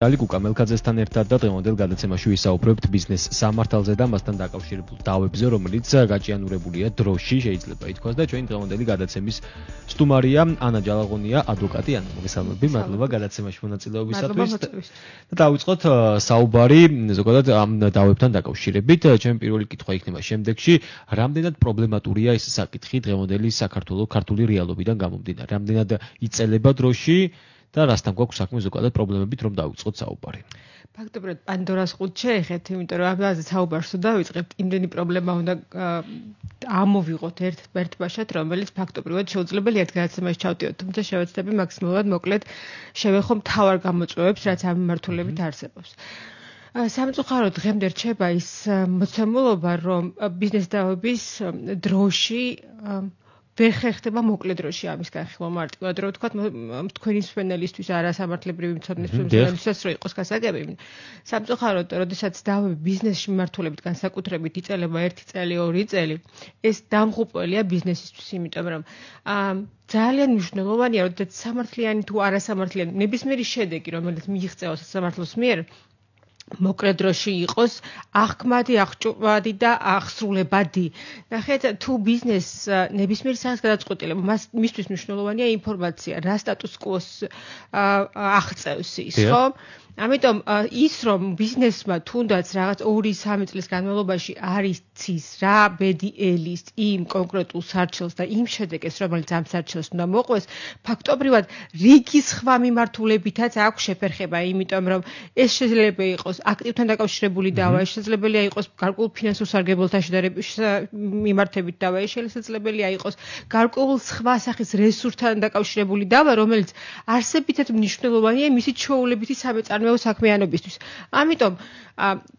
ალიკუკა მელქაძესთან ერთად და დღევანდელ გადაცემაში ვისაუბრებთ ბიზნეს სამართალზე და მასთან დაკავშირებულ დავებზე, რომელიც გაჭიანურებულია დროში, შეიძლება ითქვას და ჩვენი დღევანდელი გადაცემის სტუმარია ანა ჯალაღონია, ადვოკატი. ანა, მოგესალმები, მადლობა გადაცემაში მონაწილეობისათვის. და დავიწყოთ საუბარი ზოგადად ამ დავებთან დაკავშირებით. ჩემი პირველი კითხვა იქნება შემდეგში, რამდენად პრობლემატურია ეს საკითხი დღევანდელი საქართველოს ქართული რეალობიდან გამომდინარე, რამდენად იწელება დროში და რასთან გვაქვს საქმე ზოგადად პრობლემებით რომ დავიწყოთ საუბარი. ფაქტობრივად პანდორას ყუთს შეეხეთ, იმიტომ რომ ამაზე საუბარს დავიწყებთ, იმდენი პრობლემა უნდა ამოვიღოთ ერთ-ერთბაშად, რომელიც ფაქტობრივად შეუძლებელია ერთ გადაცემაში ჩავდიოთ, თუმცა შევეცდები მაქსიმალურად მოკლედ შევეხო მთავარ გამოწვევებს, რაც ამ მიმართულებით არსებობს. სამწუხაროდ დღემდე რჩება ის მოცემულობა, რომ ბიზნეს დავების დროში ვერ ხერხდება მოკლე დროში ამის განხილვა მარტივად რომ ვთქვათ თქვენი მსვენელისთვის არასამართლებრივი მცოდნეს მსვენელისთვისაც რო იყოს გასაგები. სამწუხაროდ, როდესაც დავები ბიზნესში მიმართულებით განსაკუთრებით იწელება 1 წელი, 2 წელი, ეს დამღუპველია ბიზნესისთვის, იმიტომ რომ ძალიან მნიშვნელოვანია, როდესაც სამართლიანი თუ არასამართლიანი ნებისმიერი შედეგი, რომელიც მიიღწევა სასამართლოს მიერ მოკლე დროში იყოს აღქმადი, აღჭურვადი და აღსრულებადი. ნახეთ, თუ ბიზნეს ნებისმიერ სახეს გადაწყვეტილება, მისთვის მნიშვნელოვანია ინფორმაცია, რა სტატუს კუოს აღწევს ის, ხო? ამიტომ ის რომ ბიზნესმა თუნდაც რაღაც 2-3 წლის განმავლობაში არის ცის რა ბედი ელის იმ კონკრეტულ სარჩელს და იმ შედეგეს, რომელიც ამ სარჩელს უნდა მოყვეს, ფაქტობრივად რიგის სხვა მიმართულებითაც აქვს შეფერხება, იმიტომ რომ ეს შეიძლება იყოს აქტივთან დაკავშირებული დავა, შესაძლებელია იყოს გარკვეულ ფინანსურ სარგებლოთა შედარების მიმართებით დავა, შესაძლებელია იყოს გარკვეულ სხვა სახის რესურსთან დაკავშირებული დავა, რომელიც არსებითად მნიშვნელოვანია მისი ჩვეულებითი სამეწარმეო საქმიანობისთვის. ამიტომ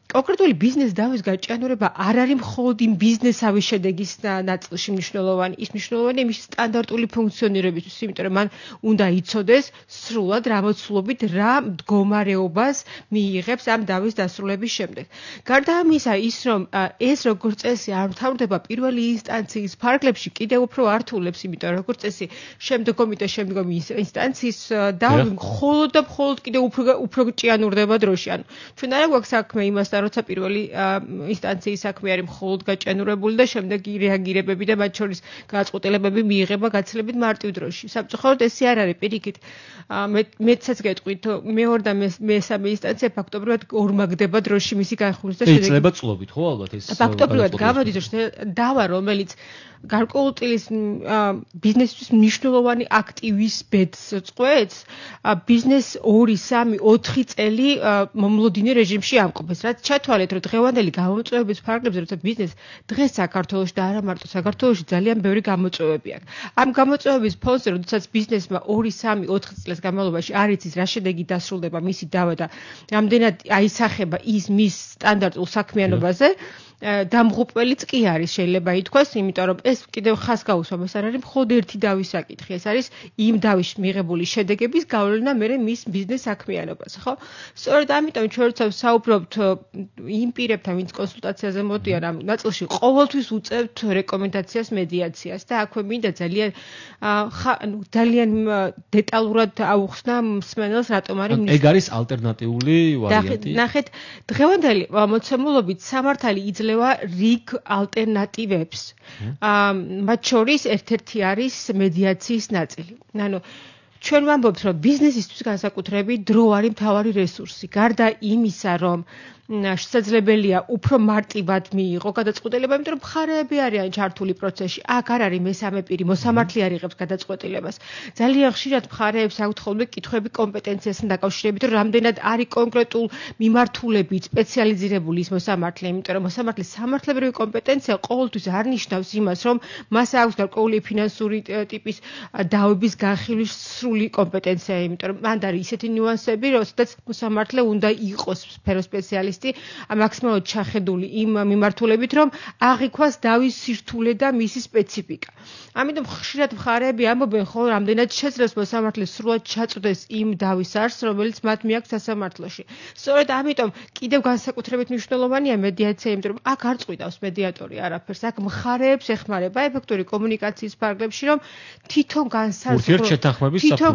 კონკრეტული ბიზნეს დავის გაჭიანურება არ არის მხოლოდ იმ ბიზნესავი შედეგის ნაწილში მნიშვნელოვანი, ის მნიშვნელოვანია მისი სტანდარტული ფუნქციონირებისთვის, იმიტომ რომ მან უნდა იცოდეს სრულად რა მოცულობით რა მდგომარეობას მიიღებს ამ დავის დასრულების შემდეგ. გარდა ამისა, ის რომ ეს როგორც წესი არ მთავრდება პირველი ინსტანციის ფარგლებში, კიდევ უფრო ართულებს, იმიტომ რომ როგორც წესი შემდგომი და შემდგომი ინსტანციის დავი მხოლოდ და მხოლოდ კიდევ უფრო ჭიანურდება დროში. ანუ ჩვენ არ გვაქვს საქმე იმასთან, როცა პირველი ინსტანციის საქმე არის მხოლოდ გაჭიანურებული და შემდეგი რეაგირებები და მათ შორის გადაწყვეტილებები მიიღება გაცილებით მარტივ დროში. სამწუხაროდ ესე არ არის, პირიქით. მეცაც გეტყვით, მეორე და მესამე ინსტანცია ფაქტობრივად ორმაგდება დროში მისი განხილვის და შედეგი. იძლება წლობით, ხო, ალბათ ეს. ფაქტობრივად გამოდის, რომ დავა, რომელიც გარკვეულ წლის ბიზნესთვის მნიშვნელოვანი აქტივის ბედს წყვეტს, ბიზნეს 2, 3, 4 წელი მომლოდინე რეჟიმში ამყოფეს. რაც ჩათვალეთ, რომ დღევანდელი გამოწვევების ფარგლებზე, როცა ბიზნეს დღეს საქართველოში და არა მარტო საქართველოში ძალიან ბევრი გამოწვევები აქვს. ამ გამოწვევების ფონზე, როდესაც ბიზნესმა 2, 3, 4 წლის განმავლობაში არ იცის რა შედეგი დასრულდება მისი დავა და რამდენად აისახება ის მის სტანდარტულ საქმიანობაზე, დამღუპველიც კი არის, შეიძლება ითქვას, იმიტომ რომ ეს კიდევ ხას გაუსვამ, ეს არ არის მხოლოდ ერთი დავის საკითხი, ეს არის იმ დავის მიღებული შედეგების გავლენა მერე მის ბიზნეს საქმიანობაზე, ხო? სწორედ ამიტომ ჩვენ როცა საუბრობთ იმ პირებთან, ვინც კონსულტაციაზე მოდიან ამ ნაწილში, ყოველთვის უწევთ რეკომენდაციას მედიაციას და აქვე მინდა ძალიან დეტალურად აუხსნა მსმენელს, რატომ არის ეგ არის ალტერნატიული ვარიანტი. ნახეთ, დღევანდელი მოცემულობით სამართალი იძლევა რიგ ალტერნატივებს. მათ შორის ერთ-ერთი არის მედიაციის ნაწილი. ანუ ჩვენ ვამბობთ, რომ ბიზნესისთვის განსაკუთრებით დრო არის მთავარი რესურსი. გარდა იმისა, რომ შესაძლებელია უფრო მარტივად მიიღო გადაწყვეტილება, იმიტომ რომ მხარეები არიან ჩართული პროცესში. აქ არ არის მესამე პირი, მოსამართლე არ იღებს გადაწყვეტილებას. ძალიან ხშირად მხარეებს აქვთ ხოლმე კითხვები კომპეტენციასთან დაკავშირებით, რომ რამდენად არის კონკრეტულ მიმართულებით სპეციალიზირებული ის მოსამართლე, იმიტომ რომ მოსამართლის სამართლებრივი კომპეტენცია ყოველთვის არ ნიშნავს იმას, რომ მას აქვს გარკვეული ფინანსური ტიპის დავების განხილვის სრული კომპეტენცია, იმიტომ რომ მანდ არის ისეთი ნიუანსები, როდესაც მოსამართლე უნდა იყოს სფეროს სპეციალისტი სპეციალისტი მაქსიმალურად ჩახედული იმ მიმართულებით, რომ აღიქვას დავის სირთულე და მისი სპეციფიკა. ამიტომ ხშირად მხარეები ამბობენ, ხოლმე რამდენად შეძლებს მოსამართლეს სრულად ჩაწვდეს იმ დავის არსს, რომელიც მათ მიაქვს სასამართლოში. სწორედ ამიტომ კიდევ განსაკუთრებით მნიშვნელოვანია მედიაცია, იმიტომ რომ აქ არ წყვიტავს მედიატორი არაფერს, აქ მხარეებს ეხმარება ეფექტური კომუნიკაციის ფარგლებში, რომ თვითონ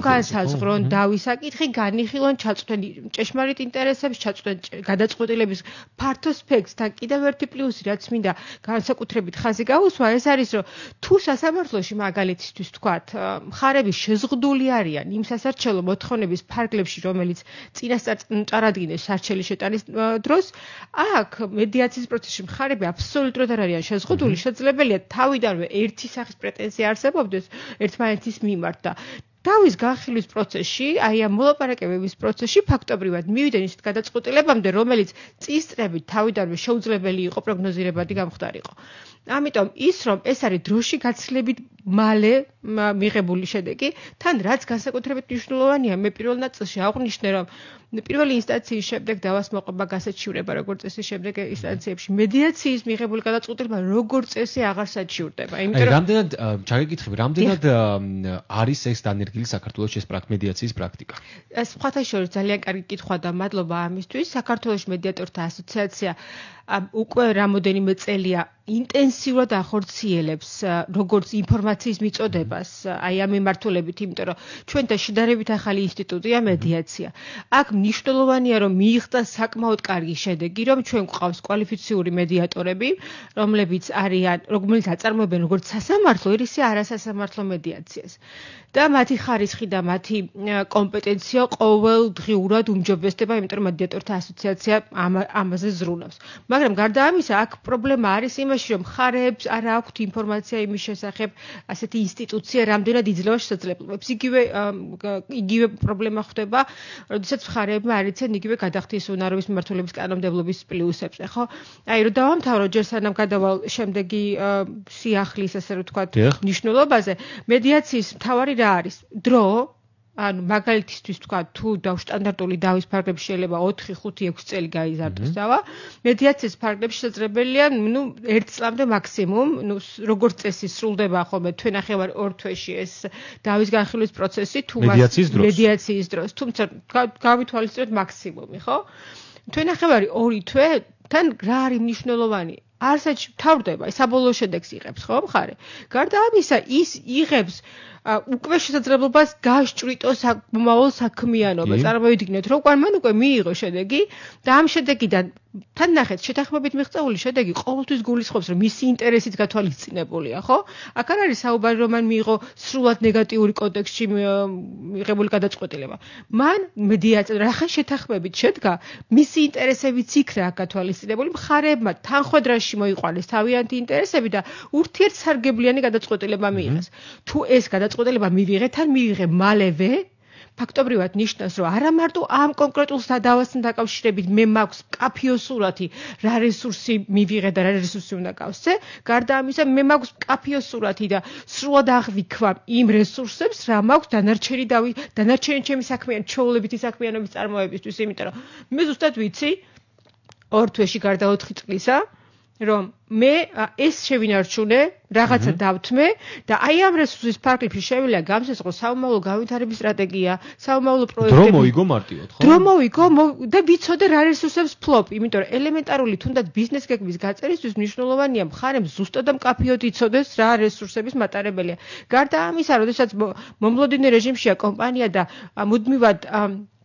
განსაზღვრონ დავის საკითხი, განიხილონ ჩაწვდენ ჭეშმარიტ ინტერესებს, ჩაწვდენ გადაწყვეტილების ფართო სპექტრს და კიდევ ერთი პლუსი, რაც მინდა განსაკუთრებით ხაზი გაუსვა, ეს არის, რომ თუ სასამართლოში მაგალითისთვის ვთქვათ, მხარეები შეზღუდული არიან იმ სასარჩელო მოთხოვნების ფარგლებში, რომელიც წინასწარ წარადგინეს სარჩელი შეტანის დროს, აქ მედიაციის პროცესში მხარეები აბსოლუტურად არ არიან შეზღუდული, შესაძლებელია თავიდანვე ერთი სახის პრეტენზია არსებობდეს ერთმანეთის მიმართ და დავის განხილვის პროცესში, აი ამ მოლაპარაკებების პროცესში ფაქტობრივად მივიდნენ ისეთ გადაწყვეტილებამდე, რომელიც წინსწრებით თავიდანვე შეუძლებელი იყო პროგნოზირებადი გამხდარიყო. ამიტომ ის რომ ეს არის დროში გაცილებით მალე მიღებული შედეგი, თან რაც განსაკუთრებით მნიშვნელოვანია, მე პირველ ნაწილში აღვნიშნე, რომ პირველი ინსტანციის შემდეგ დავას მოყვება გასაჩივრება, როგორც წესი შემდეგ ინსტანციებში მედიაციის მიღებული გადაწყვეტილება როგორც წესი აღარ საჩივრდება. იმიტომ რომ რამდენად ჩაგეკითხები, რამდენად არის ეს დანერგილი საქართველოს ეს მედიაციის პრაქტიკა? სხვათა შორის ძალიან კარგი კითხვა და მადლობა ამისთვის. საქართველოს მედიატორთა ასოციაცია უკვე რამოდენიმე წელია ინტენსიურად ახორციელებს როგორც ინფორმაციის მიწოდებას აი ამ მიმართულებით, იმიტომ რომ ჩვენთან შედარებით ახალი ინსტიტუტია მედიაცია. აქ მნიშვნელოვანია რომ მიიღწა საკმაოდ კარგი შედეგი, რომ ჩვენ გვყავს კვალიფიციური მედიატორები, რომლებიც აწარმოებენ როგორც სასამართლო, ისე არასასამართლო მედიაციას. და მათი ხარისხი და მათი კომპეტენცია ყოველდღიურად უმჯობესდება, იმიტომ რომ მედიატორთა ასოციაცია ამაზე ზრუნავს. მაგრამ გარდა ამისა, აქ პრობლემა არის იმაში, რომ მხარეებს არ აქვთ ინფორმაცია იმის შესახებ, ასეთი ინსტიტუცია რამდენად იძლევა შესაძლებლობებს. იგივე პრობლემა ხდება, როდესაც მხარეებმა არ იციან იგივე გადახდის უნარობის მიმართულების კანონმდებლობის პლუსებს, ხო? აი, რომ დავამთავრო ჯერ სანამ გადავალ შემდეგი სიახლის, ასე რომ ვთქვათ, მნიშვნელობაზე, მედიაციის მთავარი რა არის? დრო, ანუ მაგალითისთვის ვთქვათ, თუ სტანდარტული დავის ფარგლებში შეიძლება 4, 5, 6 წელი გაიზარდოს დავა, მედიაციის ფარგლებში შესაძლებელია, 1 წლამდე მაქსიმუმ, როგორც წესი სრულდება ხოლმე თვენახევარ 2 თვეში ეს დავის განხილვის პროცესი, თუ მედიაციის დროს, თუმცა გავითვალისწინოთ მაქსიმუმი, ხო? თვენახევარი 2 თვე, თან რა არის მნიშვნელოვანი? არცერთ თავდება, საბოლოო შედეგს იღებს, ხო, მხარე? გარდა ამისა, ის იღებს უკვე შესაძლებლობას გასჭრიტოს მომავალ საქმიანობა. წარმოვიდგინეთ, რომ მან უკვე მიიღო შედეგი და ამ შედეგიდან თან ნახეთ, შეთანხმებით მიღწეული შედეგი ყოველთვის გულისხმობს, რომ მისი ინტერესით გათვალისწინებულია, ხო? აქ არ არის საუბარი, რომ მან მიიღო სრულად ნეგატიური კონტექსტში მიღებული გადაწყვეტილება. მან რახან შეთანხმებით შედგა, მისი ინტერესებიც იქნა გათვალისწინებული, მხარეებმა თანხვედრაში მოიყვანეს თავიანთი ინტერესები და ურთიერთსარგებლიანი გადაწყვეტილება მიიღეს. თუ ეს გადაწყვეტილება მივიღეთ, ან მივიღე მალევე, ფაქტობრივად ნიშნავს, რომ არა მარტო ამ კონკრეტულ დავასთან დაკავშირებით მე მაქვს კაფიო სურათი, რა რესურსი მივიღე და რა რესურსი უნდა გავსცე, გარდა ამისა მე მაქვს კაფიო სურათი და სრულად აღვიქვამ იმ რესურსებს, რა მაქვს დანარჩენი ჩემი ჩვეულებითი საქმიანობის წარმოებისთვის, იმიტომ რომ მე ზუსტად ვიცი 2 თვეში გარდა 4 წლისა, რომ მე ეს შევინარჩუნე, რაღაცა დავთმე და აი ამ რესურსის ფარგლებში შეგვიძლია გამოსცეს საომავლო განვითარების სტრატეგია, საომავლო პროექტები. დრო მოიგო მარტივად, ხო? დრო მოიგო და ვიცოდე რა რესურსებს ფლობ, იმიტომ რომ ელემენტარული თუნდაც ბიზნეს გეგმის გაწერისთვის მნიშვნელოვანია მხარემ ზუსტად და მკაფიოდ იცოდეს რა რესურსების მატარებელია. გარდა ამისა, როდესაც მომლოდინე რეჟიმშია კომპანია და მუდმივად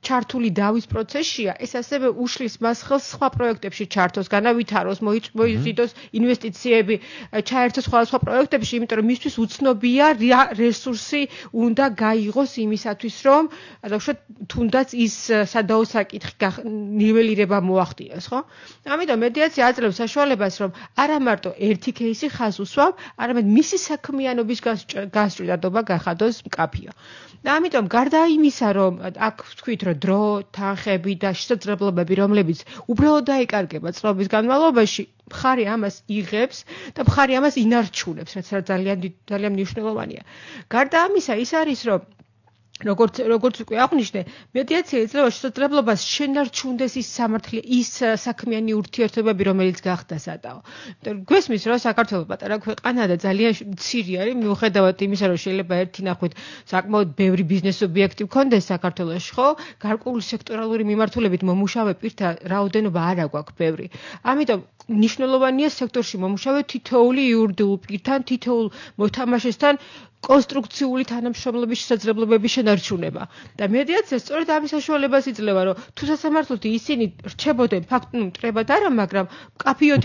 ჩართული დავის პროცესშია, ეს ასევე უშლის მას ხელს სხვა პროექტებში ჩართოს, განავითაროს, მოიწვიოს ინვესტიციები, ჩაერთოს სხვადასხვა პროექტებში, იმიტომ რომ მისთვის უცნობია რესურსი უნდა გაიღოს იმისათვის, რომ დავუშვათ თუნდაც ის სადაო საკითხი ნიველირება მოახდინოს, ხო? ამიტომ მედიაცია აძლევს საშუალებას, რომ არა მარტო ერთი кейსი ხაზს უსვამ, არამედ მისი საქმიანობის გასჭრიდადობა გახადოს მკაფიო. და ამიტომ გარდა იმისა, რომ აქ ვთქვით, რომ დრო, თანხები და შესაძლებლობები, რომლებიც უბრალოდ დაიკარგება წლების განმავლობაში, მხარე ამას იღებს და მხარე ამას ინარჩუნებს, რაც ძალიან მნიშვნელოვანია. გარდა ამისა, ის არის, რომ როგორც უკვე აღნიშნე, მედიაცია იძლევა შესაძლებლობას შენარჩუნდეს ის სამართლი, ის საქმიანი ურთიერთობები, რომელიც გახდა სადაო. გვესმის, რომ საქართველოს პატარა ქვეყანა და ძალიან მცირე არის, მიუხედავად იმისა, რომ შეიძლება ერთი ნახვით საკმაოდ ბევრი ბიზნეს ობიექტი გქონდეს საქართველოში, ხო? გარკვეული სექტორალური მიმართულებით მომუშავე პირთა რაოდენობა არ აქვს ბევრი. ამიტომ მნიშვნელოვანია სექტორში მომუშავე თითოეული იურიდიულ პირთან, თითოეულ მოთამაშესთან კონსტრუქციული თანამშრომლობის შესაძლებლობების შენარჩუნება. და მედიაცია სწორედ ამის საშუალებას იძლევა, რომ თუ სასამართლოდ ისინი რჩებოდნენ მტრებად არა, მაგრამ კაფიოდ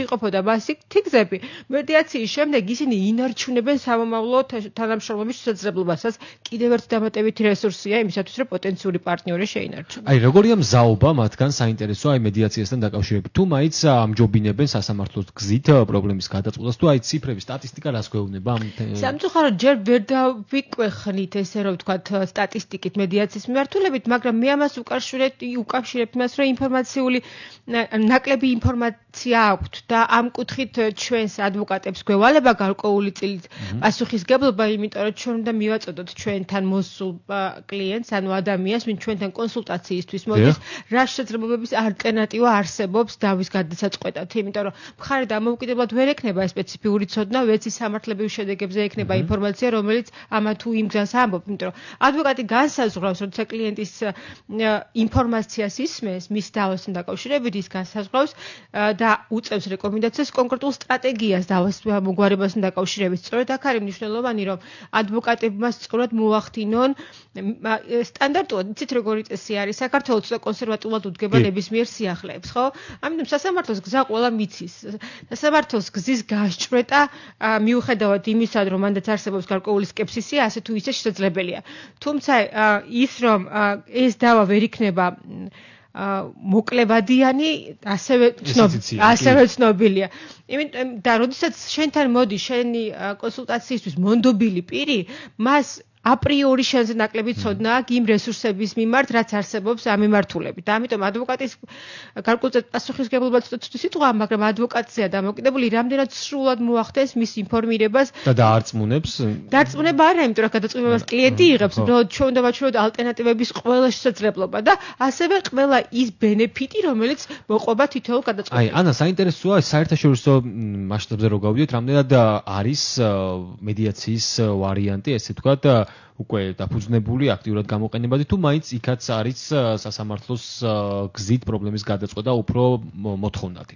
იყოფოდა მასი თიგზები. მედიაციის შემდეგ ისინი ინარჩუნებენ სამომავლო თანამშრომლობის შესაძლებლობასაც. კიდევ ერთ დამატებითი რესურსია იმისათვის, რომ პოტენციური პარტნიორი შეინარჩუნოს. აი, როგორია მზაობა მათგან საინტერესო აი მედიაციასთან დაკავშირებით? თუ მაინც ამჯობინებენ სასამართლოს გზით პრობლემის გადაწყვეტას, თუ აი ციფრების სტატისტიკა რას გვეუბნება? სამწუხაროდ ჯერ ვერ დავიკვეხნით ესე რომ ვთქვათ სტატისტიკით მედიაციის მიმართულებით, მაგრამ მე ამას უკავშირებ იმას, რომ ინფორმაციული ნაკლები ინფორმაცია აქვთ და ამ კუთხით ჩვენს ადვოკატებს გვევალება გარკვეული წილით პასუხისგებლობა, იმიტომ რომ ჩვენ უნდა მივაწოდოთ ჩვენთან მოსულ კლიენტს, ანუ ადამიანს, ვინც ჩვენთან კონსულტაციისთვის მოდის, რა შესაძლებლობების ალტერნატივა არსებობს დავის გადასაწყვეტად, იმიტომ რომ მხარე დამოუკიდებლად ვერ ექნება სპეციფიური ცოდნა, ვეცი სამართლებრივ შედეგებზე ექნება ინფორმაცია, რომელიც ამა თუ იმ გზას ამბობ, იმიტომ რომ ადვოკატი განსაზღვრავს, როცა კლიენტის ინფორმაციას ისმენს, მის დავასთან დაკავშირებით ის განსაზღვრავს და უწევს რეკომენდაციას კონკრეტულ სტრატეგიას დავას მოგვარებასთან დაკავშირებით. სწორედ აქ არის მნიშვნელოვანი, რომ ადვოკატებმა სწორად მოახდინონ სტანდარტულად, იცით როგორი წესი არის, საქართველოს ცოტა კონსერვატულად უდგება ნებისმიერ სიახლეებს, ხო? ამიტომ სასამართლოს გზა ყველა მიცის. სასამართლოს გზის გასჭვრეტა მიუხედავად იმისა, რომ მანდაც არსებობს გარკვეული სკეპსისი, ასე თუ ისე შესაძლებელია. თუმცა ის რომ ეს დავა ვერ იქნება მოკლებადიანი, ასევე ცნობილია. იმიტომ და როდესაც შენთან მოდის შენი კონსულტაციისთვის მონდობილი პირი, მას აპრიორი შენზე ნაკლები ცოდნა აქვს იმ რესურსების მიმართ, რაც არსებობს ამ მიმართულებით. და ამიტომ ადვოკატის გარკვეულწილად პასუხისგებლობა ცოტა სიტყვა, მაგრამ ადვოკატია დამოკიდებული რამდენად სრულად მოახდენს მის ინფორმირებას და დაარწმუნებს. დარწმუნება არა, იმიტომ რომ გადაწყვეტილებას კლიენტი იღებს, რომ ჩვენ უნდა ვაჩვენოთ ალტერნატივების ყველა შესაძლებლობა და ასევე ყველა ის ბენეფიტი, რომელიც მოყვება თითოეულ გადაწყვეტილებაში. აი, ანა, საინტერესოა საერთაშორისო მასშტაბზე რო გავიდეთ, რამდენად არის მედიაციის ვარიანტი, ესე ვთქვათ, უკვე დაფუძნებული, აქტიურად გამოყენებადი, თუ მაინც იქაც არის სასამართლოს გზით პრობლემის გადაწყვეტა უფრო მოთხოვნადი.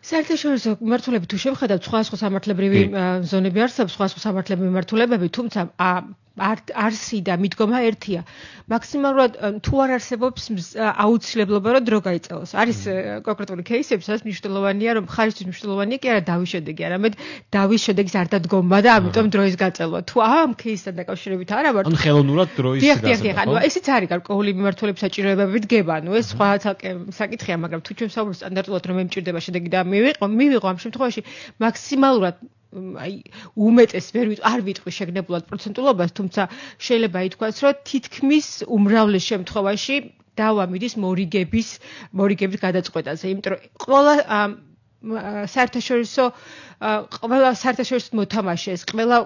საერთაშორისო მიმართულებით თუ შევხედავთ, სხვა სამართლებრივი ზონები არსებობს, სხვა სამართლებრივი მიმართულებები, თუმცა არსი და მიდგომა ერთია. მაქსიმალურად თუ არ არსებობს აუცილებლობა, რომ დრო გაიწევოს. არის კონკრეტული кейსები, სადაც მნიშვნელოვანია, რომ ხარისთვის მნიშვნელოვანია კი არა დავის შედეგი, არამედ დავის შედეგის არ დადგომა და ამიტომ დროის გაწელვა. თუ ამ кейსთან დაკავშირებით არა ვარ. ან ხელოვნურად დროის გასაგება. ანუ ესეც არის გარკვეული მიმართულების საჭიროებები დგება. ანუ ეს სხვა ცალკე საკითხია, მაგრამ თუ ჩვენ ვსაუბრობთ სტანდარტულად რომ მემჭირდება შედეგი და მივიღო ამ შემთხვევაში მაქსიმალურად აი უმეტეს არ ვიტყვი შეგნებულად პროცენტულობას, თუმცა შეიძლება ითქვას, რომ თითქმის უმრავლეს შემთხვევაში დავა მიდის მორიგების გადაწყვეტაზე, იმიტომ რომ ყველა საერთაშორისო მოთამაშეს, ყველა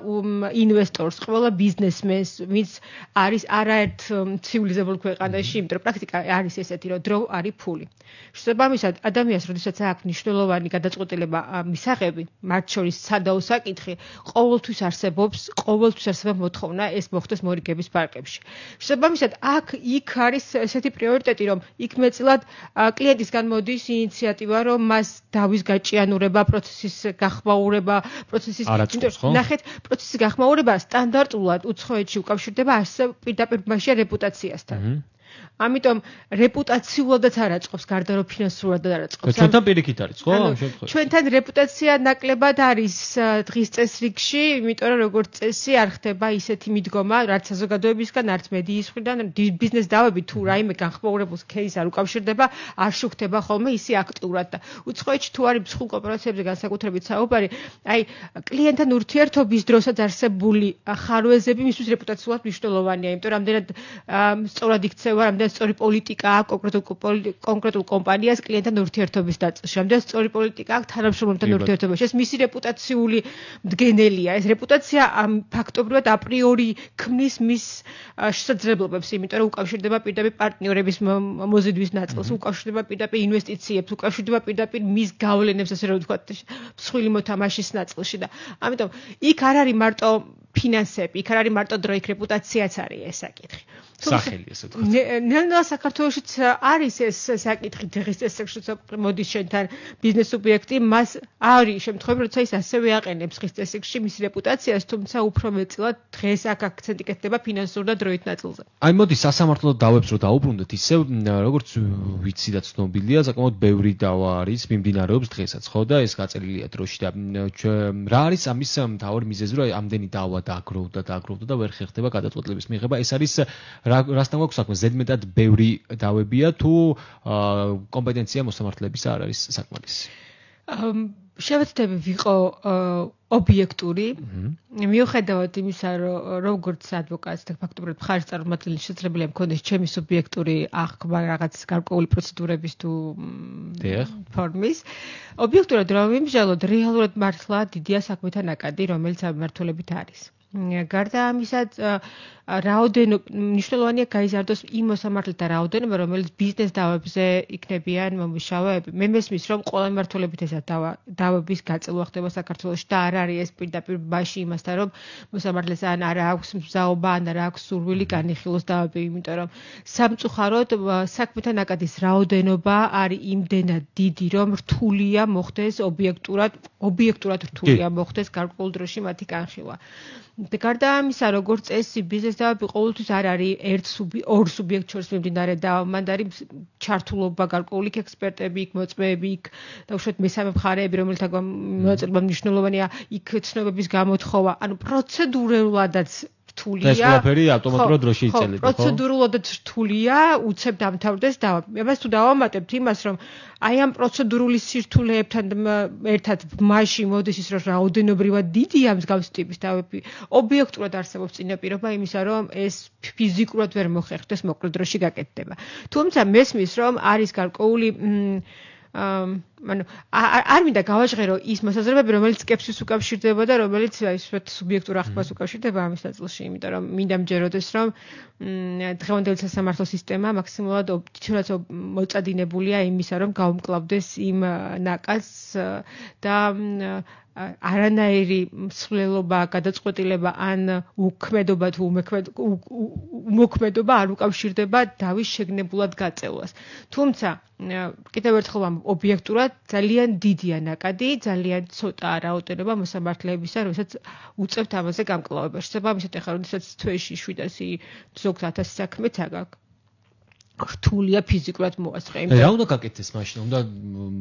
ინვესტორს, ყველა ბიზნესმენს, ვინც არის არაერთ ცივილიზებულ ქვეყანაში, იმიტომ რომ პრაქტიკა არის ესეთი, რომ დრო არის ფული. შესაბამისად, ადამიანს, როდესაც აქვს მნიშვნელოვანი გადაწყვეტილება მისაღები, მათ შორის სადაო საკითხი, ყოველთვის არსებობს მოთხოვნა ეს მოხდეს მორიგების პარკებში. შესაბამისად, იქ არის ესეთი პრიორიტეტი, რომ იქ მეტწილად კლიენტისგან მოდის ინიციატივა, რომ მას დავის გაჭიანურება, პროცესის გახმაურება, ნახეთ, პროცესის გახმაურება სტანდარტულად უცხოეთში უკავშირდება ასე პირდაპირ რეპუტაციასთან. ამიტომ რეპუტაციულადაც არ აწყობს, გარდა რომ ფინანსურად არ აწყობს. ჩვენთან პირიქით არის, ხო? ამ შემთხვევაში. ჩვენთან რეპუტაცია ნაკლებად არის დღის წესრიგში, იმიტომ რომ როგორც წესი არ ხდება ისეთი მიდგომა, რაც საზოგადოებისგან, არც მედიის მხრიდან, ბიზნეს დავები თუ რაიმე განხმაურებულს кейსს არ უკავშირდება, არ შუქდება ხოლმე ისე აქტიურად და უცხოეთში თუ არის მსხვილ კორპორაციებზე განსაკუთრებით საუბარი, აი კლიენტთან ურთიერთობის დროსაც არსებული ხარვეზები მისთვის რეპუტაციულად მნიშვნელოვანია, იმიტომ რომ რამდენად სწორად იქცევა რამდენი სწორი პოლიტიკა აქვს კონკრეტულ კომპანიას კლიენტთან ურთიერთობის დაწესში, რამდენი სწორი პოლიტიკა აქვს თანამშრომელთან ურთიერთობაში. ეს მისი რეპუტაციული მდგენელია. ეს რეპუტაცია ფაქტობრივად აპრიორი ქმნის მის შესაძლებლობებს, იმიტომ რომ უკავშირდება პირდაპირ პარტნიორების მოზიდვის ნაწილს, უკავშირდება პირდაპირ ინვესტიციებს, უკავშირდება პირდაპირ მის გავლენებს, ასე რომ ვთქვათ, მსხვილი მოთამაშის ნაწილში და ამიტომ იქ არ არის მარტო ფინანსები, იქ არ არის მარტო დრო, იქ რეპუტაციაც არის ეს საკითხი. სახელი ესე ვთქვათ. ნელ-ნელა საქართველოშიც არის ეს საკითხი, დღეს წესრიგშიც მოდის შენთან ბიზნეს სუბიექტი, მას არის შემთხვევები, როცა ის ასევე აყენებს დღეს წესრიგში მის რეპუტაციას, თუმცა უფრო მეტწილად დღეს აქ აქცენტი კეთდება ფინანსურ და დროით ნაწილზე. აი მოდი სასამართლო დავებს რო დაუბრუნდეთ, ისევ როგორც ვიცი და ცნობილია, საკმაოდ ბევრი დავა არის, მიმდინარეობს დღესაც, ხო და ეს გაწერილია დროში და რა არის ამის მთავარი მიზეზი, რომ ამდენი დავა დააგროვდა და ვერ ხერხდება გადაწყვეტილების მიღება. ეს არის რასთან გვაქვს საქმე, ზედმეტად ბევრი დავებია თუ კომპეტენცია მოსამართლეების არ არის საკმარისი? შევეცდები ვიყო ობიექტური, მიუხედავად იმისა, რომ როგორც ადვოკატს და ფაქტობრივად მხარის წარმომადგენელი შესაძლებელია მქონდეს ჩემი სუბიექტური აღქმა რაღაც გარკვეული პროცედურების თუ ფორმის, ობიექტურად რომ ვიმსჯელოთ, რეალურად მართლა დიდია საქმეთა ნაკადი, რომელიც ამ მმართველობით არის. გარდა ამისა, მნიშვნელოვანია გაიზარდოს იმ მოსამართლეთა რაოდენობა, რომელიც ბიზნეს დავებზე იქნებიან მომუშავეები. მე მესმის, რომ ყველა მმართველობით ესა დავების გაწელვა ხდება საქართველოში და არ არის ეს პირდაპირ ბაში იმასთან, რომ მოსამართლეს ან არ აქვს მზაობა, ან არ აქვს სურვილი განიხილოს დავები, იმიტომ რომ სამწუხაროდ საქმეთა ნაკადის რაოდენობა არის იმდენად დიდი, რომ რთულია მოხდეს ობიექტურად რთულია მოხდეს გარკვეულ დროში მათი განხილვა. გარდა ამისა, როგორც წესი, ბიზნეს დავები ყოველთვის არ არის ორ სუბიექტ შორის მიმდინარე დავა, მან არის ჩართულობა გარკვეული ექსპერტები, მოწმეები, და უშუალოდ მესამე მხარეები, რომელთა მონაწილეობა მნიშვნელოვანია, იქ ცნობების გამოთხოვა, ანუ პროცედურულადაც რთულია. ეს ყველაფერი ავტომატურად დროში იწელება, ხო? პროცედურულადაც რთულია, უცებ დამთავრდეს დავა. ამას თუ დავამატებთ იმას, რომ აი ამ პროცედურული სირთულეებთან ერთად მასში მოდის ის, რომ რაოდენობრივად დიდია მსგავსი ტიპის დავები, ობიექტურად არსებობს წინაპირობა იმისა, რომ ეს ფიზიკურად ვერ მოხერხდეს, მოკლე დროში გაკეთდება. თუმცა მესმის, რომ არის გარკვეული არ მინდა გავაჟღერო ის მოსაზრებები, რომელიც სკეპსის უკავშირდება და რომელიც ისეთ სუბიექტურ აღქმას უკავშირდება ამის ნაწილში, იმიტომ რომ მინდა მჯეროდეს, რომ დღევანდელი სასამართლო სისტემა მაქსიმალურად თითქოს მოწადინებულია იმისა, რომ გაუმკლავდეს იმ ნაკადს და არანაირი მსვლელობა, გადაწყვეტილება ან უქმედობა თუ უმოქმედობა არ უკავშირდება დავის შეგნებულად გაწევლას. თუმცა კიდევ ერთხელ ობიექტურად ძალიან დიდია ნაკადი, ძალიან ცოტა რაოდენობა მოსამართლეებისა, რომელსაც უწევთ ამაზე გამკლავებას. შესაბამისად, ახლა როდესაც თვეში 700 ზოგ 1000 საქმეც აქვს. რთულია ფიზიკურად მოასწრე. რა უნდა გაკეთდეს მაშინ? უნდა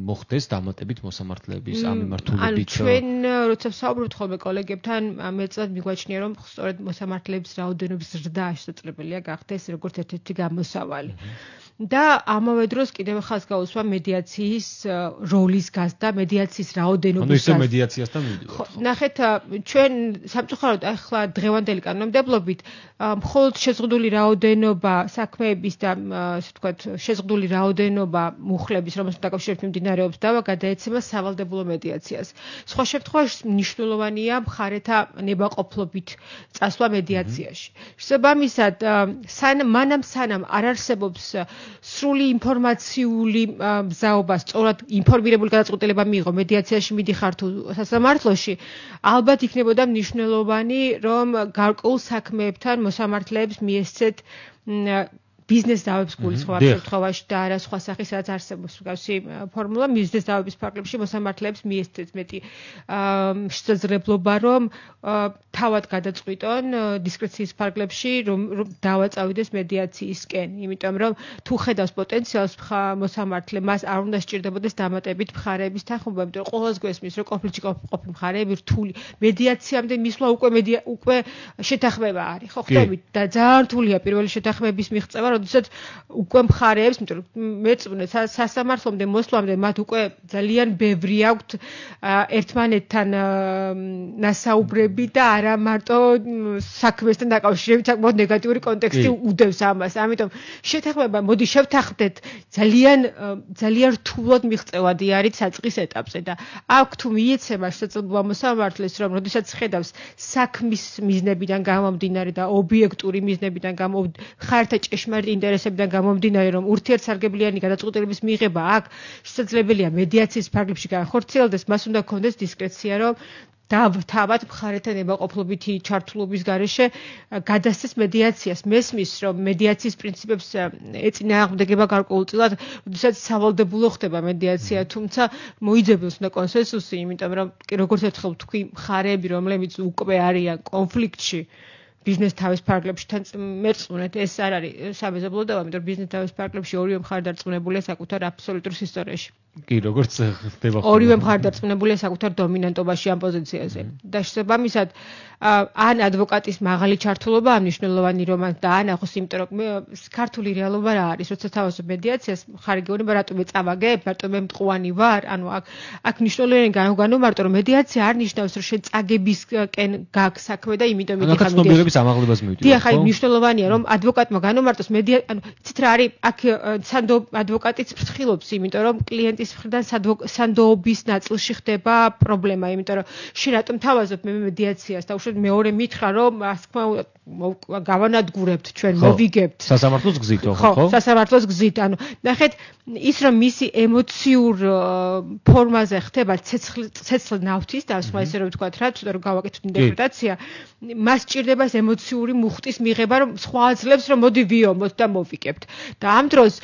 მოხდეს დამატებით მოსამართლეების ამ მიმართულებით. ჩვენ როცა ვსაუბრობთ ხოლმე კოლეგებთან, მეწად მიგვაჩნია, რომ სწორედ მოსამართლეების რაოდენობის ზრდა შესაძლებელია გახდეს როგორც ერთ-ერთი გამოსავალი. და ამავე დროს კიდევ ხალხს გაუსვა მედიაციის როლის გაზრდა, მედიაციის რაოდენობის გაზრდა. ანუ ისე მედიაციასთან მივიდეთ. ნახეთ, ჩვენ სამწუხაროდ ახლა დღევანდელი კანონმდებლობით მხოლოდ შეზღუდული რაოდენობა საქმეების და ასე ვთქვათ, შეზღუდული რაოდენობა მუხლების, რომელსაც დაკავშირებით მიმდინარეობს დავა, გადაეცემა სავალდებულო მედიაციას. სხვა შემთხვევაში მნიშვნელოვანია მხარეთა ნებაყოფლობით წასვლა მედიაციაში. შესაბამისად, სანამ არ არსებობს სრული ინფორმაციული მზაობა, სწორად ინფორმირებული გადაწყვეტილება მიიღო მედიაციაში მიდიხარ თუ სასამართლოში, ალბათ იქნებოდა მნიშვნელოვანი, რომ გარკვეულ საქმეებთან მოსამართლეებს მიესცეთ ბიზნეს დავებს გულისხმობ შემთხვევაში და არა სხვა სახის, სადაც არსებობს მსგავსი ფორმულა, ბიზნეს დავების ფარგლებში მოსამართლეებს მიესცეთ მეტი შესაძლებლობა, რომ თავად გადაწყვიტონ დისკრეციის ფარგლებში, რომ დავა წავიდეს მედიაციისკენ, იმიტომ რომ თუ ხედავს პოტენციალს მოსამართლე, მას არ უნდა სჭირდებოდეს დამატებით მხარეების თანხმობა, იმიტომ რომ ყოველს გვესმის, რომ კონფლიქტში ყოფილი მხარეები რთული მედიაციამდე მისვლა უკვე შეთანხმება არის, ხო ხდებით და ძალიან რთულია პირველი შეთანხმების მიღწევა, როდესაც უკვე მხარეებს, იმიტომ რომ მეწუნე სასამართლომდე მოსვლამდე მათ უკვე ძალიან ბევრი აქვთ ერთმანეთთან ნასაუბრები და არა მარტო საქმესთან დაკავშირებით საკმაოდ ნეგატიური კონტექსტი უდევს ამას. ამიტომ შეთანხმება მოდი შევთანხმდეთ ძალიან რთულად მიღწევადი არის საწყის ეტაპზე და აქ თუ მიეცემა შესაძლებლობა მოსამართლეს რომ როდესაც ხედავს საქმის მიზნებიდან გამომდინარე და ობიექტური მიზნებიდან ხართა ჭეშმარიტ ინტერესებიდან გამომდინარე რომ ურთიერთსარგებლიანი გადაწყვეტილების მიღება აქ შესაძლებელია მედიაციის ფარგლებში განხორციელდეს, მას უნდა ქონდეს დისკრეცია რომ თავად მხარეთან ემაყოფლობითი ჩართულობის გარეშე გადასცეს მედიაციას. მესმის რომ მედიაციის პრინციპებს ეწინააღმდეგება გარკვეულწილად, როდესაც სავალდებულო ხდება მედიაცია, თუმცა მოიძებნოს უნდა კონსენსუსი, იმიტომ რომ როგორც ერთხელ თქვი, მხარეები, რომლებიც უკვე არიან კონფლიქტში ბიზნეს თავის ფარგლებში თან მეწუნეთ, ეს არ არის სამეზობლოდავა, იმიტომ რომ ბიზნეს თავის ფარგლებში ორივე მხარე დარწმუნებულია საკუთარ აბსოლუტურ ისტორიაში. კი, როგორც ხდება. ორივე მხარე დარწმუნებულია საკუთარ დომინანტობაში ამ პოზიციაზე. და შესაბამისად, ან ადვოკატის მაღალი ჩართულობა მნიშვნელოვანი რომ დაანახოს, იმიტომ რომ ქართული რეალობა რა არის, როცა თავისუფლ მედიაციას მხარი გეუბნება, რატომ ეწავაგებ, რატომ მე მტყუანი ვარ, ანუ აქ მნიშვნელოვანი განვგანო, რომ მედიაცია არ ნიშნავს, რომ შენ წაგებისკენ გაქვს საქმე და იმიტომ მიდიხარ მედიაციას. ამაღლებას მივიდეთ. დიახ, აი მნიშვნელოვანია რომ ადვოკატმა განომარტოს ანუ იცით რა არის აქ ადვოკატიც ფრთხილობს, იმიტომ რომ კლიენტის მხრიდან სანდოობის ნაწილში ხდება პრობლემა, იმიტომ რომ შენ რატომ თავაზობ მე მედიაციას და უშუალოდ მეორე მითხრა რომ ასე თქმა უნდა გავანადგურებთ ჩვენ მოვიგებთ სასამართლოს გზით ხო? სასამართლოს გზით, ანუ ნახეთ ის რომ მისი ემოციურ ფორმაზე ხდება ცეცხლ ნავთის და სხვა ისე რომ ვთქვათ რა, ცოტა რომ გავაკეთოთ ინტერპრეტაცია, მას სჭირდება ეს ემოციური მუხტის მიღება, რომ სხვა აძლევს რომ მოდი ვიომოთ და მოვიგებთ. და ამ დროს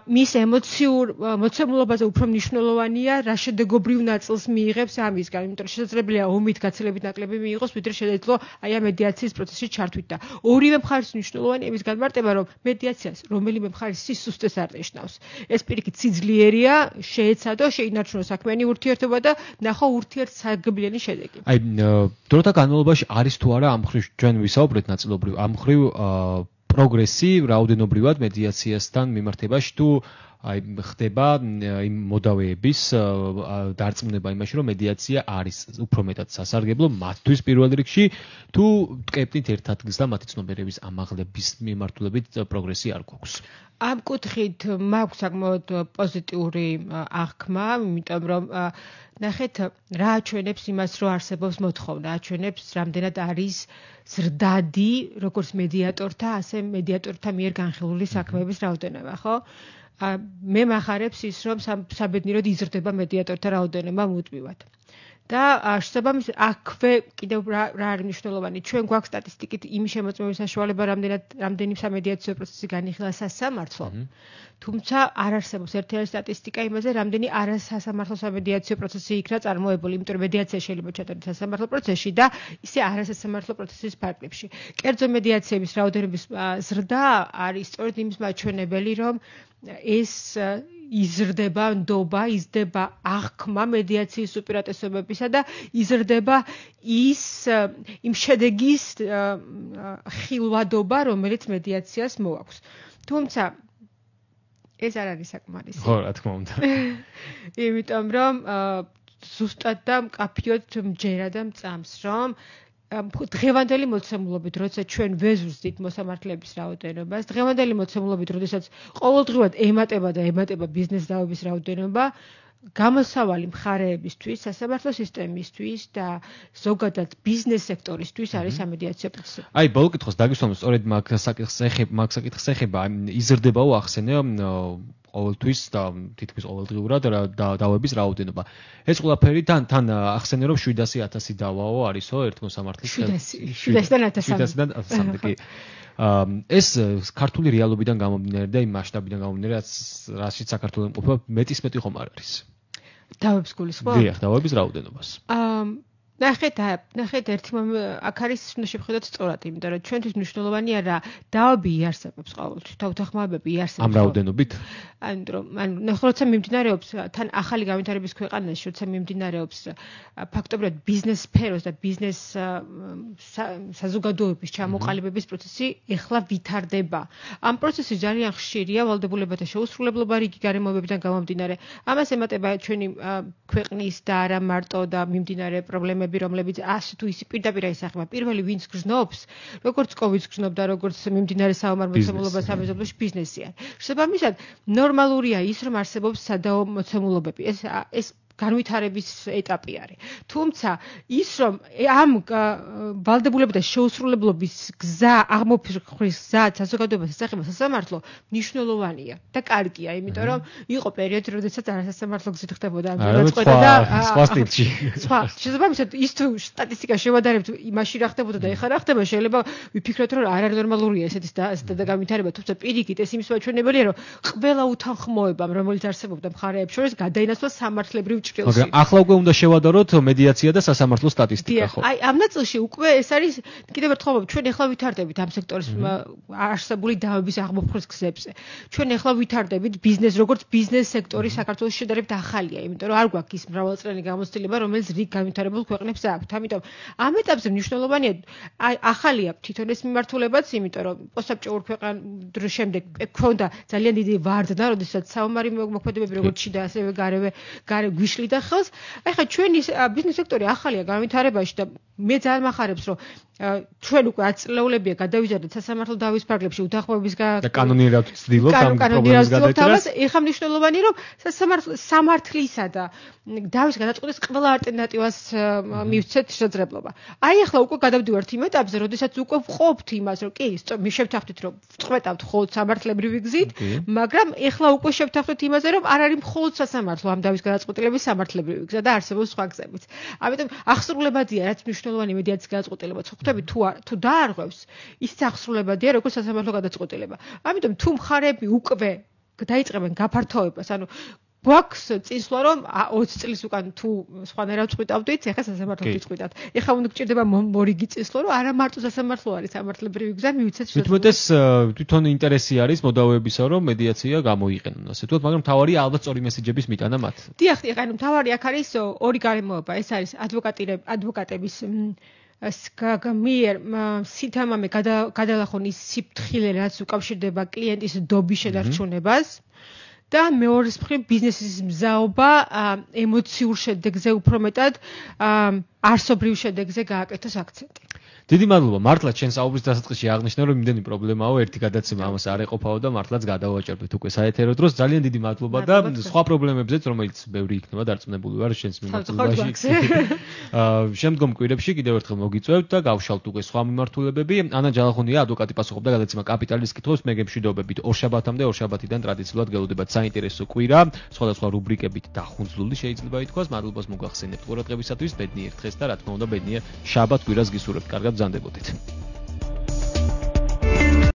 მის ემოციურ მოცემულობაზე უფრო მნიშვნელოვანია რა შედეგობრივ ნაწილს მიიღებს ამისგან, იმიტომ რომ შესაძლებელია ომით გაცილებით ნაკლები მიიღოს, ვიდრე შეეძლო აი ამ მედიაციის პროცესში ჩართვით და ორივე მხარის მნიშვნელოვანია იმის განმარტება, რომ მედიაციას რომელიმე მხარის სისუსტეს არ ნიშნავს. ეს პირიქით სიძლიერია, შეეცადო, შეინარჩუნო საქმიანი ურთიერთობა და ნახო ურთიერთსარგებლიანი შედეგი. აი დროთა განმავლობაში არის თუ არა ამ მხრივ ჩვენ ვისაუბრეთ ნაწილობრივ ამ მხრივ პროგრესი რაოდენობრივად მედიაციასთან მიმართებაში თუ აი ხდება იმ მოდავეების დარწმუნება იმაში რომ მედიაცია არის უფრო მეტად სასარგებლო მათთვის პირველ რიგში თუ ტკეპნით ერთ ადგილს და მათი ცნობიერების ამაღლების მიმართულებით პროგრესი არ გვაქვს. ამ კუთხით მაქვს საკმაოდ პოზიტიური აღქმა, იმიტომ რომ ნახეთ რა აჩვენებს იმას, რომ არსებობს მოთხოვნა, აჩვენებს რამდენად არის ზრდადი როგორც მედიატორთა, ასე მედიატორთა მიერ განხილული საქმეების რაოდენობა, ხო? მე მახარებს ის რომ საბედნიეროდ იზრდება მედიატორთა რაოდენობა მუდმივად. და შესაბამისად აქვე კიდევ რა არის მნიშვნელოვანი, ჩვენ გვაქვს სტატისტიკით იმის შემოწმების საშუალება რამდენი სამედიაციო პროცესი განიხილა სასამართლომ. თუმცა არ არსებობს ერთიანი სტატისტიკა იმაზე, რამდენი არასასამართლო სამედიაციო პროცესი იქნა წარმოებული, იმიტომ რომ მედიაცია შეიძლება ჩატარდეს სასამართლო პროცესში და ისე არასასამართლო პროცესის ფარგლებში. კერძო მედიაციების რაოდენობის ზრდა არის სწორედ იმის მაჩვენებელი, რომ ეს იზრდება ნდობა, იზრდება აღქმა მედიაციის უპირატესობებისა და იზრდება იმ შედეგის ხილვადობა, რომელიც მედიაციას მოაქვს. თუმცა ეს არ არის საკმარისი. ხო, რა თქმა უნდა. იმიტომ რომ ზუსტად და მკაფიოდ მჯერა და მწამს, რომ დღევანდელი მოცემულობით, როცა ჩვენ ვეზრდით მოსამართლეების რაოდენობას, დღევანდელი მოცემულობით, როდესაც ყოველდღიურად ემატება ბიზნეს დაავების რაოდენობა, გამოსავალი მხარეებისთვის, სასამართლო სისტემისთვის და ზოგადად ბიზნეს სექტორისთვის არის სამედიაციო პროცესი. აი, ბოლო კითხოს დაგისვამოთ, სწორედ მაგ საკითხს ეხება, იზრდებაო ახსენე ყოველთვის და თითქმის ყოველდღიურად დაავების რაოდენობა. ეს ყველაფერი თან ახსენე რომ 700,000 დავაო არისო ერთ მოსამართლის 700-დან 1000-მდე კი. ეს ქართული რეალობიდან გამომდინარე და იმ მასშტაბიდან გამომდინარე, რაშიც საქართველოს იმყოფება მეტის მეტი ხომ არ არის. დაავების გულისხმობ? დიახ, დაავების რაოდენობას. ნახეთ ერთი აქ არის უნდა შევხედოთ სწორად, იმიტომ რომ ჩვენთვის მნიშვნელოვანია რა დავაბი იარსებებს ყოველთვის, თავთახმაებები იარსებებს. ამ რაოდენობით? როცა მიმდინარეობს თან ახალი განვითარების ქვეყანაში, როცა მიმდინარეობს ფაქტობრივად ბიზნეს სფეროს და ბიზნეს საზოგადოების ჩამოყალიბების პროცესი ეხლა ვითარდება. ამ პროცესი ძალიან ხშირია ვალდებულებათა შეუსრულებლობა რიგი გარემოებებიდან გამომდინარე. ამას ემატება ჩვენი ქვეყნის და არა მარტო და მიმდინარე პრობლემები, რომლებიც ასე თუ ისე პირდაპირ აისახება. პირველი ვინც გრძნობს, როგორც COVID-ს გრძნობდა, როგორც მიმდინარე საომარ-მოცემულობა სამეზობლოში ბიზნესია. შესაბამისად, ნორმალურია ის, რომ არსებობს სადაო მოცემულობები. ეს განვითარების ეტაპი არის. თუმცა ის რომ ამ ვალდებულებათა შეუსრულებლობის გზა აღმოფხრის გზა საზოგადოებას ესახება სასამართლო მნიშვნელოვანია და კარგია, იმიტომ რომ იყო პერიოდი, როდესაც არასასამართლო გზით ხდებოდა ამ გადაწყვეტა და სხვა სტილში. შესაბამისად ის თუ სტატისტიკა შევადარებთ იმაში რა ხდებოდა და ეხლა რა ხდება, შეიძლება ვიფიქროთ რომ არ არის ნორმალურია ესეთი განვითარება, თუმცა პირიქით ეს იმის მაჩვენებელია, რომ ყველა უთანხმოებამ, რომელიც არსებობდა მხარეებს შორის, გადაინაცვლა სამართლებრივ მაგრამ ახლა უკვე უნდა შევადაროთ მედიაცია და სასამართლო სტატისტიკა, ხო? აი, ამ ნაწილში უკვე ეს არის კიდევ ერთხელ ჩვენ ეხლა ვითარდებით ამ სექტორის არსებული დავების აღმოფხრის გზებზე. ჩვენ ეხლა ვითარდებით ბიზნეს, როგორც ბიზნეს სექტორი საქართველოს შედარებით ახალია, იმიტომ რომ არ გვაქვს ის მრავალწლიანი გამოცდილება, რომელიც რიგ განვითარებულ ქვეყნებს აქვთ. ამიტომ ამ ეტაპზე მნიშვნელოვანია აი ახალია თვითონ ეს მიმართულებაც, იმიტომ რომ პოსტსაბჭოურ ქვეყნად შემდეგ ქონდა ძალიან დიდი ვარდნა, როდესაც საომარი მოქმედებები როგორც შიდა ასევე გარე გვიშლიდა ხელს. აი ხა ჩვენი ბიზნეს სექტორი ახალია განვითარებაში და მე ძალიან მახარებს რომ ჩვენ უკვე 10 წლეულებია გადავიზარდეთ სასამართლო დავის ფარგლებში უთანხმოების და კანონიერად ვცდილობთ ამ პრობლემის გადაჭრას. ეხლა მნიშვნელოვანი რომ სამართლისა და დავის გადაწყვეტის ყველა ალტერნატივას მივცეთ შესაძლებლობა. აი ახლა უკვე გადავდივართ იმ ეტაპზე, როდესაც უკვე ვყოფთ იმას, რომ კი, შევთანხმდით რომ ვწყვეტავთ მხოლოდ სამართლებრივი გზით, მაგრამ ეხლა უკვე შევთანხმდით იმაზე, რომ არ არის მხოლოდ სასამართლო ამ დავის გადაწყვეტილების სამართლებრივი გზა და არსებობს სხვა გზებიც. ამიტომ აღსრულებადია, რაც მნიშვნელოვანი მედიაციის გადაწყვეტილება. ხვდები თუ დაარღვევს, ის აღსრულებადია, როგორც სასამართლო გადაწყვეტილება. ამიტომ თუ მხარეები უკვე დაიწყებენ გაფართოებას, ანუ გვაქვს წინსვლა რომ 20 წლის უკან თუ სხვანაირად წყვიტავდით, ეხლა სასამართლოდ წყვიტავთ. ეხლა უნდა გჭირდება მორიგი წინსვლა, რომ არა მარტო სასამართლო არის სამართლებრივი გზა, მივიცეთ შესაძლოა. თვითონ ინტერესი არის მოდავეებისა, რომ მედიაცია გამოიყენონ, ასე ვთქვათ, მაგრამ თავარია ალბათ სწორი მესეჯების მიტანა მათ. დიახ, ანუ თავარი აქ არის ორი გარემოება, ეს არის ადვოკატების მიერ სითამამე გადალახონის სიფრთხილე, რაც უკავშირდება კლიენტის დობის შედარჩუნებას და მეორის მხრივ ბიზნესის მზაობა ემოციურ შედეგზე უფრო მეტად არსობრივ შედეგზე გააკეთოს აქცენტი. დიდი მადლობა. მართლაც შენ საუბრის დასაწყისში აღნიშნე, რომ იმდენი პრობლემაო, ერთი გადაცემა ამას არ ეყოფაო და მართლაც გადავაჭერდით უკვე საეთერო დროს. ძალიან დიდი მადლობა და სხვა პრობლემებზეც, რომელიც ბევრი იქნება დარწმუნებული ვარ შენს მიმართულებაში. შემდგომ კვირებში კიდევ ერთხელ მოგიწევთ და გავშალთ უკვე სხვა მიმართულებები. ანა ჯალახონია, ადვოკატი, პასუხობდა გადაცემა კაპიტალის კითხვებს მეგებშვიდობებით. ორშაბათამდე, ორშაბათიდან ტრადიციულად გელოდებათ საინტერესო კვირა, სხვადასხვა რუბრიკებით დახუნძლული შეიძლება ითქვას. მადლობას მოგახსენებთ ყურადღებისათვის. ბედნიერ დღეს და რა თქმა უნდა, ბედნიერ შაბათ კვირას გისურვებთ. კარგად ბრძანდებოდეთ.